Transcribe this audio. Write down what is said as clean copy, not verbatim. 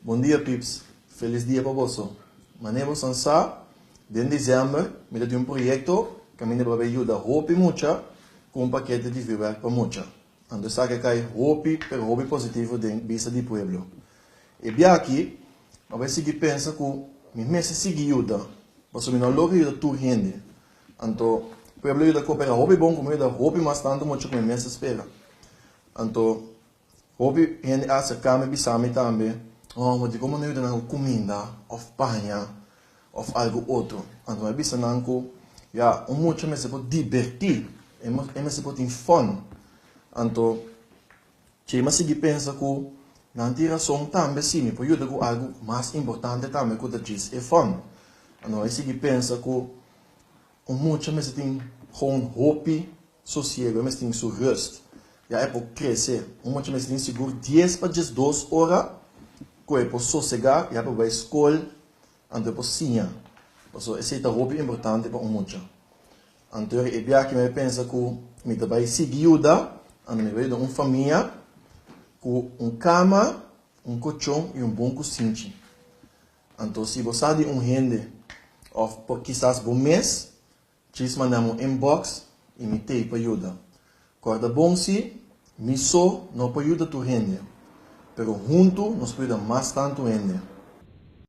Bom dia, Pips. Feliz dia para você. Maneiro Sansa, de dezembro, me deu um projeto que me vai ajudar roupa mucha com um paquete de viver para mucha. Ando sabe que é roupa positivo de vista de pueblo. E bem aqui, a ver se que pensa que me meses seguir ajuda, mas me não logo ajuda tu gente. Então, pueblo ajuda coopera roupa bom como ajuda roupa mais tanto muito que me meses espera. Então, roupa gente acerca-me bisame também. Oh, mas como não ajuda na comida, ou panha, ou algo outro. Então, eu penso que já muito me se pode divertir, me se pode ter fun. Então, se eu seguir pensa que não tira som também sim, pode ajudar com algo mais importante também que diz é fun. Então, eu seguir pensa que muito me se tem com roupa sossego, me se tem sua rust. Já é para crescer. Muito me se tem seguro 10 para 12 horas. Que é para sossegar, e é para a escola, e para a sinha. Então, essa é a roupa importante para o mundo. Então, é bem que eu penso que me vai seguir ajuda, e me vai dar uma família, com uma cama, um colchão e um bom cozinho. Então, se você tem um rende, ou por quizás um mês, vocês mandam um inbox e me tem para ajuda. Corda bom se, me só não para ajuda tu rende. Pero junto nos cuida mais tanto ainda.